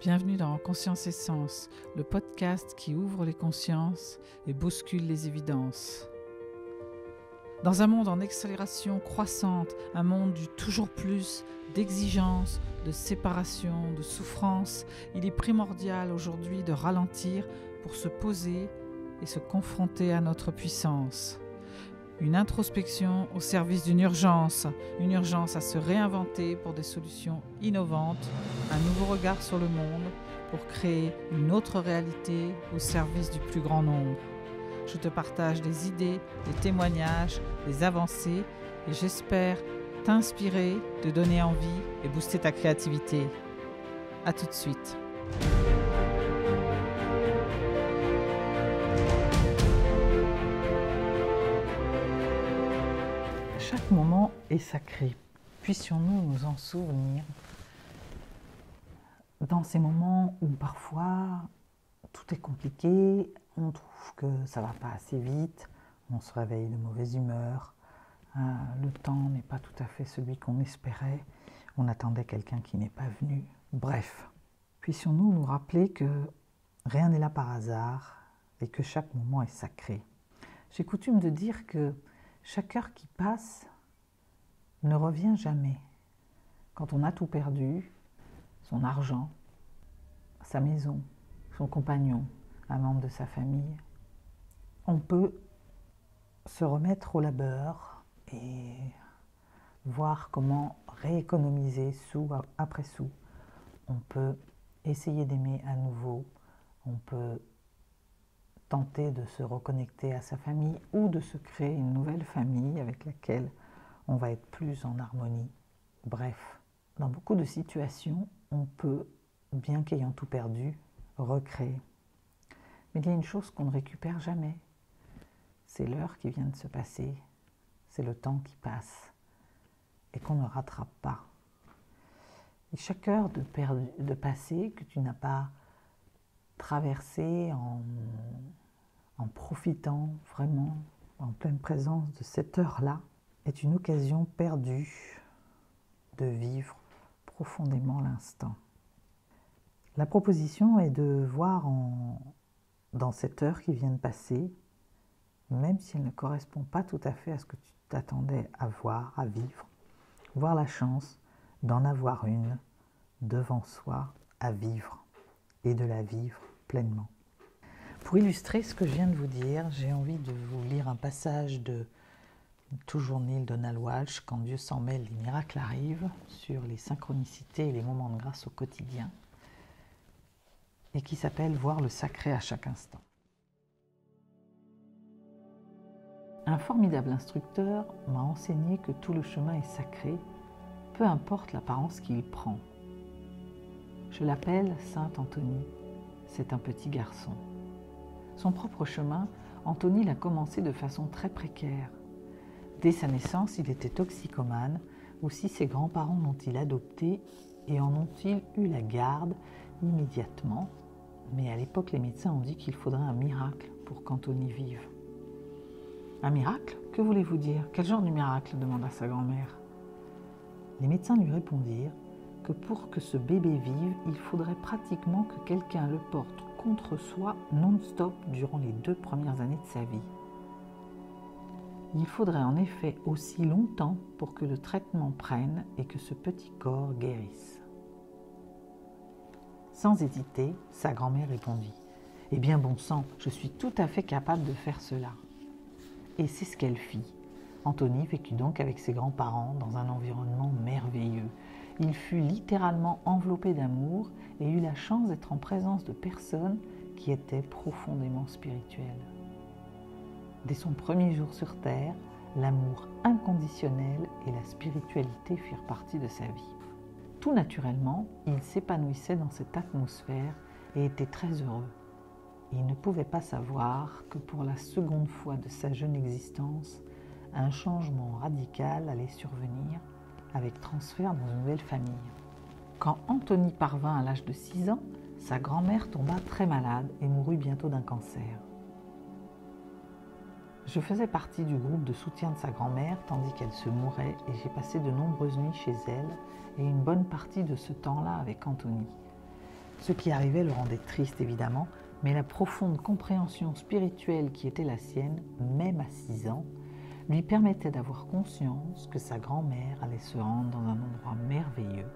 Bienvenue dans Conscience et Sens, le podcast qui ouvre les consciences et bouscule les évidences. Dans un monde en accélération croissante, un monde du toujours plus, d'exigence, de séparation, de souffrance, il est primordial aujourd'hui de ralentir pour se poser et se confronter à notre puissance. Une introspection au service d'une urgence à se réinventer pour des solutions innovantes, un nouveau regard sur le monde pour créer une autre réalité au service du plus grand nombre. Je te partage des idées, des témoignages, des avancées et j'espère t'inspirer, te donner envie et booster ta créativité. À tout de suite. Chaque moment est sacré. Puissions-nous nous en souvenir dans ces moments où parfois tout est compliqué, on trouve que ça va pas assez vite, on se réveille de mauvaise humeur, le temps n'est pas tout à fait celui qu'on espérait, on attendait quelqu'un qui n'est pas venu. Bref, puissions-nous nous rappeler que rien n'est là par hasard et que chaque moment est sacré. J'ai coutume de dire que chaque heure qui passe ne revient jamais. Quand on a tout perdu, son argent, sa maison, son compagnon, un membre de sa famille, on peut se remettre au labeur et voir comment rééconomiser sou après sou. On peut essayer d'aimer à nouveau, on peut tenter de se reconnecter à sa famille ou de se créer une nouvelle famille avec laquelle on va être plus en harmonie. Bref, dans beaucoup de situations, on peut, bien qu'ayant tout perdu, recréer. Mais il y a une chose qu'on ne récupère jamais. C'est l'heure qui vient de se passer, c'est le temps qui passe et qu'on ne rattrape pas. Et chaque heure de passé que tu n'as pas traversée en profitant vraiment en pleine présence de cette heure-là, est une occasion perdue de vivre profondément l'instant. La proposition est de voir dans cette heure qui vient de passer, même si elle ne correspond pas tout à fait à ce que tu t'attendais à voir, à vivre, voir la chance d'en avoir une devant soi à vivre et de la vivre pleinement. Pour illustrer ce que je viens de vous dire, j'ai envie de vous lire un passage de toujours Neale Donald Walsch, Quand Dieu s'en mêle, les miracles arrivent, sur les synchronicités et les moments de grâce au quotidien, et qui s'appelle « Voir le sacré à chaque instant ». Un formidable instructeur m'a enseigné que tout le chemin est sacré, peu importe l'apparence qu'il prend. Je l'appelle Saint Anthony, c'est un petit garçon. Son propre chemin, Anthony l'a commencé de façon très précaire. Dès sa naissance, il était toxicomane, aussi ses grands-parents l'ont-ils adopté et en ont-ils eu la garde immédiatement. Mais à l'époque, les médecins ont dit qu'il faudrait un miracle pour qu'Anthony vive. Un miracle ? Que voulez-vous dire ? Quel genre de miracle ? Demanda sa grand-mère. Les médecins lui répondirent que pour que ce bébé vive, il faudrait pratiquement que quelqu'un le porte contre soi non-stop durant les 2 premières années de sa vie. Il faudrait en effet aussi longtemps pour que le traitement prenne et que ce petit corps guérisse. Sans hésiter, sa grand-mère répondit « Eh bien bon sang, je suis tout à fait capable de faire cela. » Et c'est ce qu'elle fit. Anthony vécut donc avec ses grands-parents dans un environnement merveilleux. Il fut littéralement enveloppé d'amour et eut la chance d'être en présence de personnes qui étaient profondément spirituelles. Dès son premier jour sur Terre, l'amour inconditionnel et la spiritualité firent partie de sa vie. Tout naturellement, il s'épanouissait dans cette atmosphère et était très heureux. Il ne pouvait pas savoir que pour la seconde fois de sa jeune existence, un changement radical allait survenir avec transfert dans une nouvelle famille. Quand Anthony parvint à l'âge de 6 ans, sa grand-mère tomba très malade et mourut bientôt d'un cancer. Je faisais partie du groupe de soutien de sa grand-mère tandis qu'elle se mourait et j'ai passé de nombreuses nuits chez elle et une bonne partie de ce temps-là avec Anthony. Ce qui arrivait le rendait triste évidemment, mais la profonde compréhension spirituelle qui était la sienne, même à 6 ans, lui permettait d'avoir conscience que sa grand-mère allait se rendre dans un endroit merveilleux.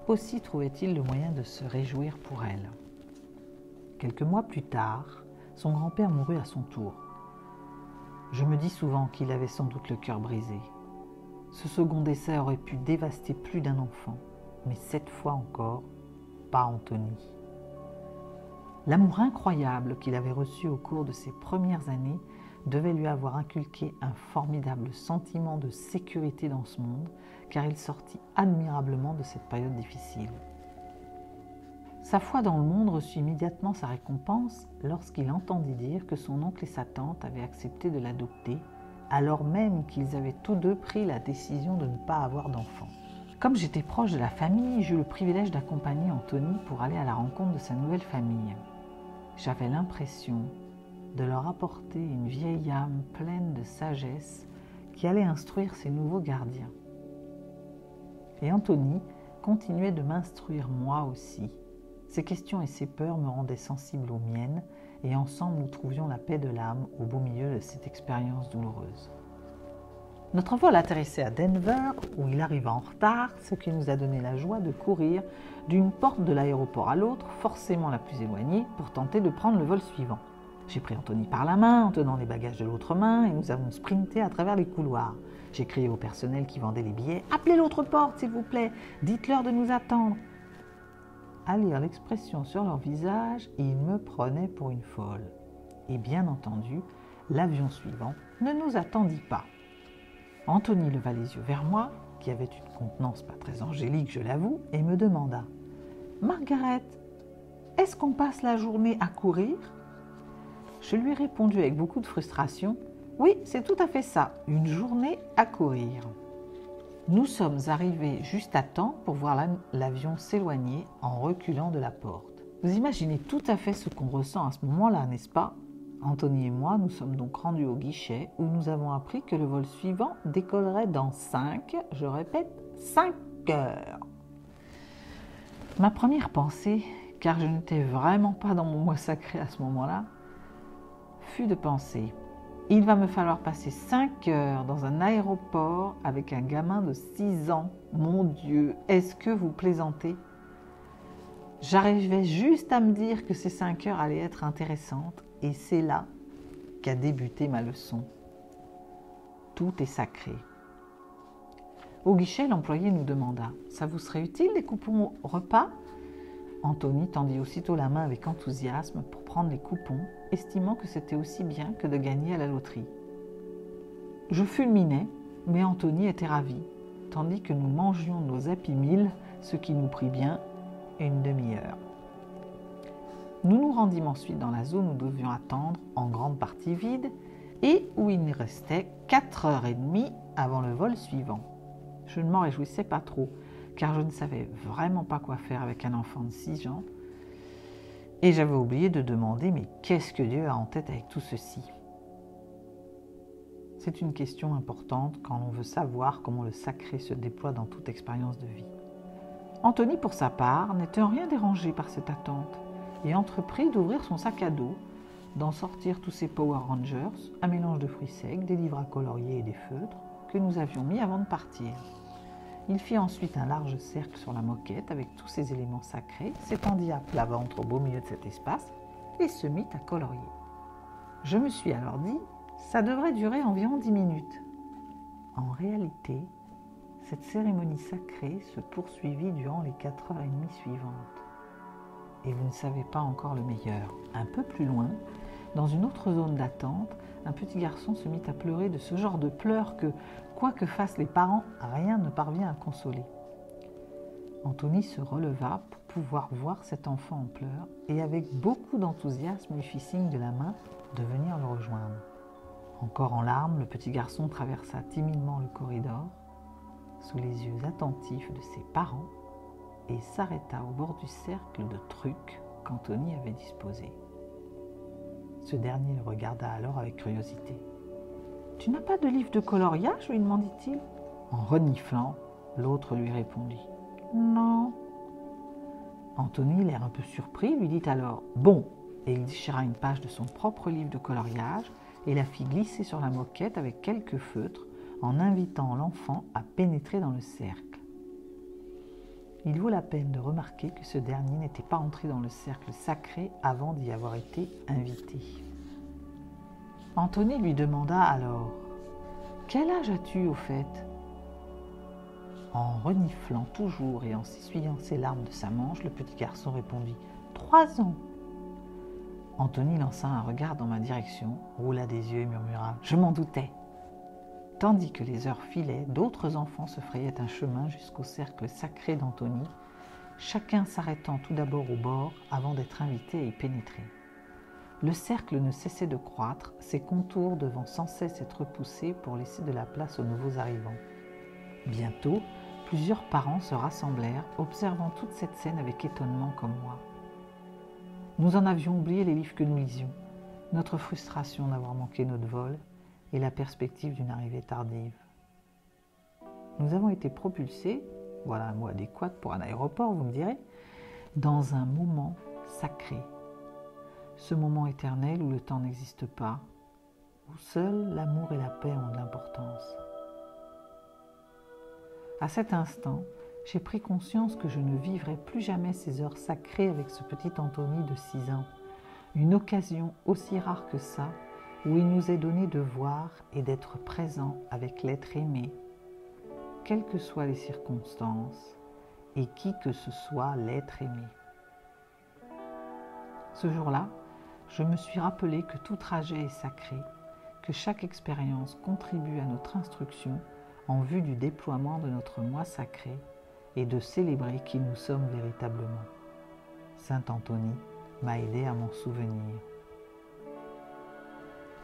Aussi trouvait-il le moyen de se réjouir pour elle. Quelques mois plus tard, son grand-père mourut à son tour. Je me dis souvent qu'il avait sans doute le cœur brisé. Ce second décès aurait pu dévaster plus d'un enfant, mais cette fois encore, pas Anthony. L'amour incroyable qu'il avait reçu au cours de ses premières années devait lui avoir inculqué un formidable sentiment de sécurité dans ce monde, car il sortit admirablement de cette période difficile. Sa foi dans le monde reçut immédiatement sa récompense lorsqu'il entendit dire que son oncle et sa tante avaient accepté de l'adopter, alors même qu'ils avaient tous deux pris la décision de ne pas avoir d'enfant. Comme j'étais proche de la famille, j'eus le privilège d'accompagner Anthony pour aller à la rencontre de sa nouvelle famille. J'avais l'impression de leur apporter une vieille âme pleine de sagesse qui allait instruire ses nouveaux gardiens. Et Anthony continuait de m'instruire moi aussi. Ses questions et ses peurs me rendaient sensible aux miennes, et ensemble nous trouvions la paix de l'âme au beau milieu de cette expérience douloureuse. Notre vol atterrissait à Denver, où il arriva en retard, ce qui nous a donné la joie de courir d'une porte de l'aéroport à l'autre, forcément la plus éloignée, pour tenter de prendre le vol suivant. J'ai pris Anthony par la main en tenant les bagages de l'autre main et nous avons sprinté à travers les couloirs. J'ai crié au personnel qui vendait les billets « Appelez l'autre porte, s'il vous plaît, dites-leur de nous attendre !» À lire l'expression sur leur visage, ils me prenaient pour une folle. Et bien entendu, l'avion suivant ne nous attendit pas. Anthony leva les yeux vers moi, qui avait une contenance pas très angélique, je l'avoue, et me demanda « Margaret, est-ce qu'on passe la journée à courir ?» Je lui ai répondu avec beaucoup de frustration « Oui, c'est tout à fait ça, une journée à courir. » Nous sommes arrivés juste à temps pour voir l'avion s'éloigner en reculant de la porte. Vous imaginez tout à fait ce qu'on ressent à ce moment-là, n'est-ce pas ? Anthony et moi nous sommes donc rendus au guichet où nous avons appris que le vol suivant décollerait dans 5, je répète, 5 heures. Ma première pensée, car je n'étais vraiment pas dans mon moi sacré à ce moment-là, fut de penser « Il va me falloir passer 5 heures dans un aéroport avec un gamin de 6 ans. Mon Dieu, est-ce que vous plaisantez ?» J'arrivais juste à me dire que ces 5 heures allaient être intéressantes et c'est là qu'a débuté ma leçon. Tout est sacré. Au guichet, l'employé nous demanda « Ça vous serait utile les coupons repas ?» Anthony tendit aussitôt la main avec enthousiasme pour prendre les coupons, estimant que c'était aussi bien que de gagner à la loterie. Je fulminais, mais Anthony était ravi, tandis que nous mangions nos Happy Meal, ce qui nous prit bien une demi-heure. Nous nous rendîmes ensuite dans la zone où nous devions attendre, en grande partie vide, et où il nous restait 4h30 avant le vol suivant. Je ne m'en réjouissais pas trop, car je ne savais vraiment pas quoi faire avec un enfant de 6 ans, et j'avais oublié de demander « Mais qu'est-ce que Dieu a en tête avec tout ceci ?» C'est une question importante quand l'on veut savoir comment le sacré se déploie dans toute expérience de vie. Anthony, pour sa part, n'était en rien dérangé par cette attente et entreprit d'ouvrir son sac à dos, d'en sortir tous ses Power Rangers, un mélange de fruits secs, des livres à colorier et des feutres que nous avions mis avant de partir. Il fit ensuite un large cercle sur la moquette avec tous ces éléments sacrés, s'étendit à plat ventre au beau milieu de cet espace et se mit à colorier. Je me suis alors dit, ça devrait durer environ 10 minutes. En réalité, cette cérémonie sacrée se poursuivit durant les 4h30 suivantes. Et vous ne savez pas encore le meilleur. Un peu plus loin, dans une autre zone d'attente, un petit garçon se mit à pleurer de ce genre de pleurs que, quoi que fassent les parents, rien ne parvient à consoler. Anthony se releva pour pouvoir voir cet enfant en pleurs et avec beaucoup d'enthousiasme lui fit signe de la main de venir le rejoindre. Encore en larmes, le petit garçon traversa timidement le corridor sous les yeux attentifs de ses parents et s'arrêta au bord du cercle de trucs qu'Anthony avait disposé. Ce dernier le regarda alors avec curiosité. « Tu n'as pas de livre de coloriage ?» lui demandit-il. En reniflant, l'autre lui répondit « Non. » Anthony, l'air un peu surpris, lui dit alors « Bon !» et il déchira une page de son propre livre de coloriage et la fit glisser sur la moquette avec quelques feutres en invitant l'enfant à pénétrer dans le cercle. Il vaut la peine de remarquer que ce dernier n'était pas entré dans le cercle sacré avant d'y avoir été invité. Anthony lui demanda alors « Quel âge as-tu au fait ?» En reniflant toujours et en s'essuyant ses larmes de sa manche, le petit garçon répondit « 3 ans !» Anthony lança un regard dans ma direction, roula des yeux et murmura « Je m'en doutais !» Tandis que les heures filaient, d'autres enfants se frayaient un chemin jusqu'au cercle sacré d'Anthony, chacun s'arrêtant tout d'abord au bord avant d'être invité à y pénétrer. Le cercle ne cessait de croître, ses contours devant sans cesse être repoussés pour laisser de la place aux nouveaux arrivants. Bientôt, plusieurs parents se rassemblèrent, observant toute cette scène avec étonnement comme moi. Nous en avions oublié les livres que nous lisions, notre frustration d'avoir manqué notre vol et la perspective d'une arrivée tardive. Nous avons été propulsés, voilà un mot adéquat pour un aéroport, vous me direz, dans un moment sacré. Ce moment éternel où le temps n'existe pas, où seul l'amour et la paix ont de l'importance. À cet instant, j'ai pris conscience que je ne vivrai plus jamais ces heures sacrées avec ce petit Anthony de 6 ans, une occasion aussi rare que ça, où il nous est donné de voir et d'être présent avec l'être aimé, quelles que soient les circonstances et qui que ce soit l'être aimé. Ce jour-là, je me suis rappelé que tout trajet est sacré, que chaque expérience contribue à notre instruction en vue du déploiement de notre moi sacré et de célébrer qui nous sommes véritablement. Saint Anthony m'a aidé à m'en souvenir.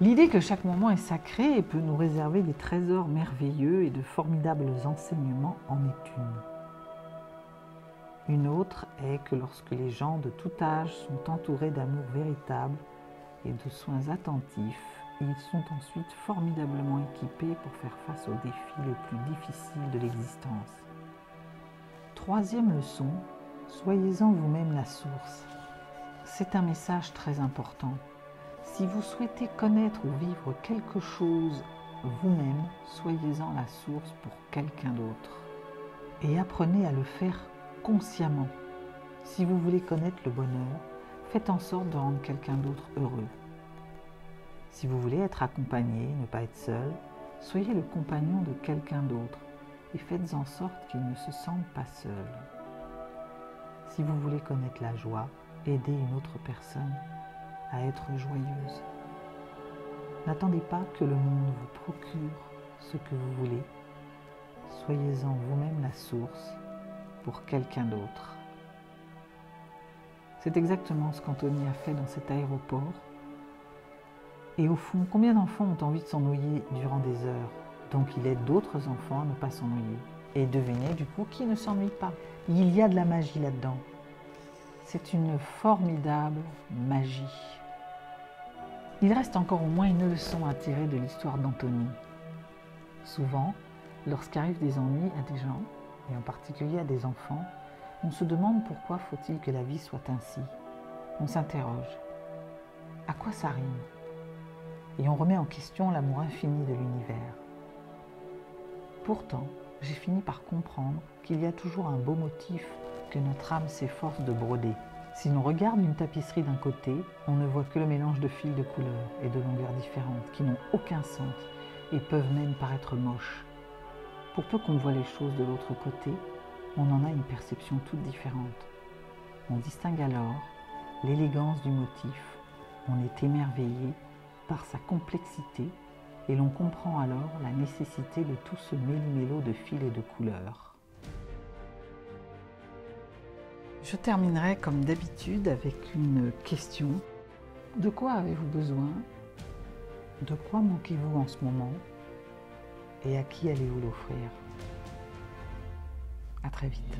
L'idée que chaque moment est sacré et peut nous réserver des trésors merveilleux et de formidables enseignements en est une. Une autre est que lorsque les gens de tout âge sont entourés d'amour véritable et de soins attentifs, ils sont ensuite formidablement équipés pour faire face aux défis les plus difficiles de l'existence. Troisième leçon, soyez-en vous-même la source. C'est un message très important. Si vous souhaitez connaître ou vivre quelque chose vous-même, soyez-en la source pour quelqu'un d'autre. Et apprenez à le faire consciemment. Si vous voulez connaître le bonheur, faites en sorte de rendre quelqu'un d'autre heureux. Si vous voulez être accompagné, ne pas être seul, soyez le compagnon de quelqu'un d'autre et faites en sorte qu'il ne se sente pas seul. Si vous voulez connaître la joie, aidez une autre personne à être joyeuse. N'attendez pas que le monde vous procure ce que vous voulez. Soyez-en vous-même la source pour quelqu'un d'autre. C'est exactement ce qu'Anthony a fait dans cet aéroport. Et au fond, combien d'enfants ont envie de s'ennuyer durant des heures? Donc il aide d'autres enfants à ne pas s'ennuyer. Et devinez du coup qui ne s'ennuie pas. Il y a de la magie là-dedans. C'est une formidable magie. Il reste encore au moins une leçon à tirer de l'histoire d'Anthony. Souvent, lorsqu'arrivent des ennuis à des gens, et en particulier à des enfants, on se demande pourquoi faut-il que la vie soit ainsi. On s'interroge. À quoi ça rime? Et on remet en question l'amour infini de l'univers. Pourtant, j'ai fini par comprendre qu'il y a toujours un beau motif que notre âme s'efforce de broder. Si l'on regarde une tapisserie d'un côté, on ne voit que le mélange de fils de couleurs et de longueurs différentes qui n'ont aucun sens et peuvent même paraître moches. Pour peu qu'on voit les choses de l'autre côté, on en a une perception toute différente. On distingue alors l'élégance du motif, on est émerveillé par sa complexité et l'on comprend alors la nécessité de tout ce méli-mélo de fils et de couleurs. Je terminerai comme d'habitude avec une question. De quoi avez-vous besoin? De quoi manquez-vous en ce moment? Et à qui allez-vous l'offrir? À très vite.